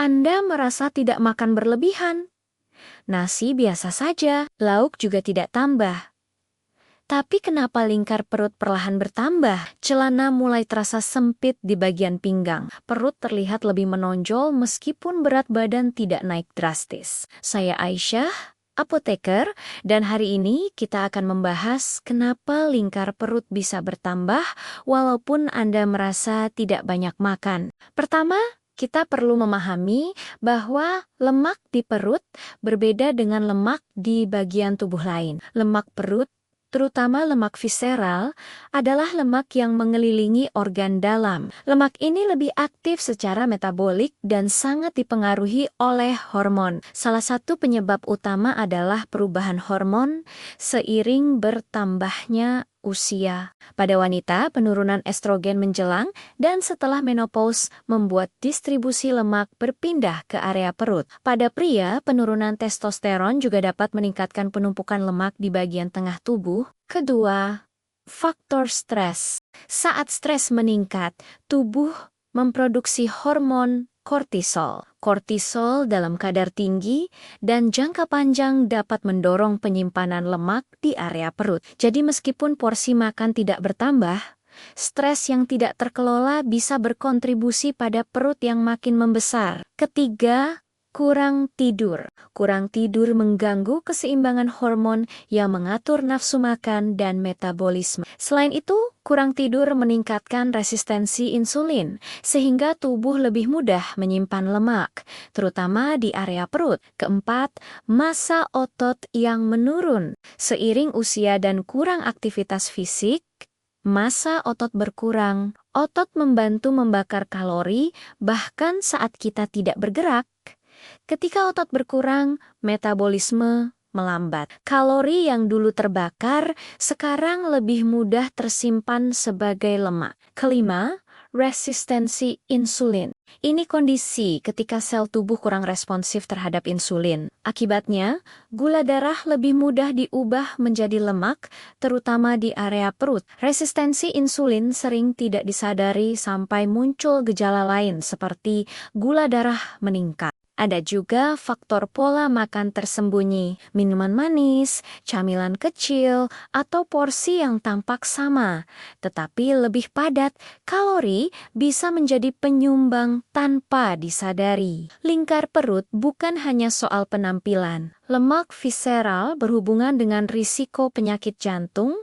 Anda merasa tidak makan berlebihan. Nasi biasa saja, lauk juga tidak tambah. Tapi kenapa lingkar perut perlahan bertambah? Celana mulai terasa sempit di bagian pinggang. Perut terlihat lebih menonjol meskipun berat badan tidak naik drastis. Saya Aisyah, apoteker, dan hari ini kita akan membahas kenapa lingkar perut bisa bertambah walaupun Anda merasa tidak banyak makan. Pertama, kita perlu memahami bahwa lemak di perut berbeda dengan lemak di bagian tubuh lain. Lemak perut, terutama lemak visceral, adalah lemak yang mengelilingi organ dalam. Lemak ini lebih aktif secara metabolik dan sangat dipengaruhi oleh hormon. Salah satu penyebab utama adalah perubahan hormon seiring bertambahnya usia. Pada wanita, penurunan estrogen menjelang dan setelah menopause membuat distribusi lemak berpindah ke area perut. Pada pria, penurunan testosteron juga dapat meningkatkan penumpukan lemak di bagian tengah tubuh. Kedua, faktor stres. Saat stres meningkat, tubuh memproduksi hormon kortisol. Kortisol dalam kadar tinggi dan jangka panjang dapat mendorong penyimpanan lemak di area perut. Jadi meskipun porsi makan tidak bertambah, stres yang tidak terkelola bisa berkontribusi pada perut yang makin membesar. Ketiga, kurang tidur. Kurang tidur mengganggu keseimbangan hormon yang mengatur nafsu makan dan metabolisme. Selain itu, kurang tidur meningkatkan resistensi insulin, sehingga tubuh lebih mudah menyimpan lemak, terutama di area perut. Keempat, massa otot yang menurun. Seiring usia dan kurang aktivitas fisik, massa otot berkurang. Otot membantu membakar kalori bahkan saat kita tidak bergerak. Ketika otot berkurang, metabolisme melambat. Kalori yang dulu terbakar sekarang lebih mudah tersimpan sebagai lemak. Kelima, resistensi insulin. Ini kondisi ketika sel tubuh kurang responsif terhadap insulin. Akibatnya, gula darah lebih mudah diubah menjadi lemak, terutama di area perut. Resistensi insulin sering tidak disadari sampai muncul gejala lain seperti gula darah meningkat. Ada juga faktor pola makan tersembunyi, minuman manis, camilan kecil, atau porsi yang tampak sama, tetapi lebih padat. Kalori bisa menjadi penyumbang tanpa disadari. Lingkar perut bukan hanya soal penampilan. Lemak visceral berhubungan dengan risiko penyakit jantung,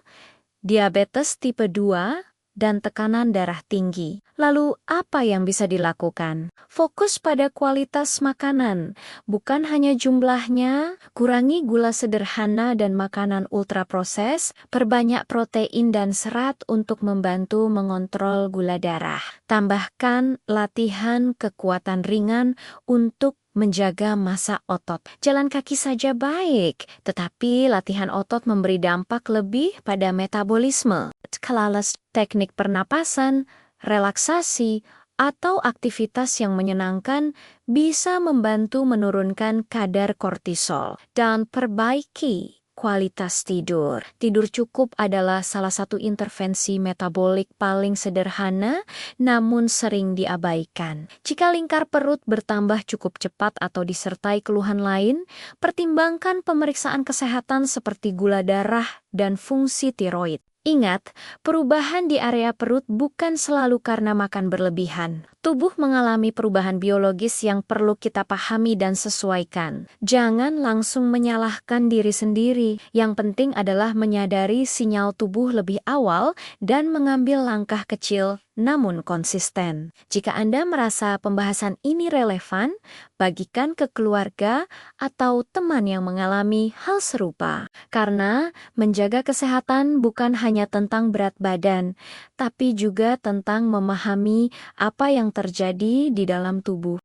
diabetes tipe 2, dan tekanan darah tinggi. Lalu, apa yang bisa dilakukan? Fokus pada kualitas makanan, bukan hanya jumlahnya. Kurangi gula sederhana dan makanan ultraproses, perbanyak protein dan serat untuk membantu mengontrol gula darah. Tambahkan latihan kekuatan ringan untuk menjaga massa otot. Jalan kaki saja baik, tetapi latihan otot memberi dampak lebih pada metabolisme. Kelas teknik pernapasan, relaksasi, atau aktivitas yang menyenangkan bisa membantu menurunkan kadar kortisol dan perbaiki kualitas tidur. Tidur cukup adalah salah satu intervensi metabolik paling sederhana, namun sering diabaikan. Jika lingkar perut bertambah cukup cepat atau disertai keluhan lain, pertimbangkan pemeriksaan kesehatan seperti gula darah dan fungsi tiroid. Ingat, perubahan di area perut bukan selalu karena makan berlebihan. Tubuh mengalami perubahan biologis yang perlu kita pahami dan sesuaikan. Jangan langsung menyalahkan diri sendiri. Yang penting adalah menyadari sinyal tubuh lebih awal dan mengambil langkah kecil namun konsisten. Jika Anda merasa pembahasan ini relevan, bagikan ke keluarga atau teman yang mengalami hal serupa. Karena menjaga kesehatan bukan hanya tentang berat badan, tapi juga tentang memahami apa yang terjadi di dalam tubuh.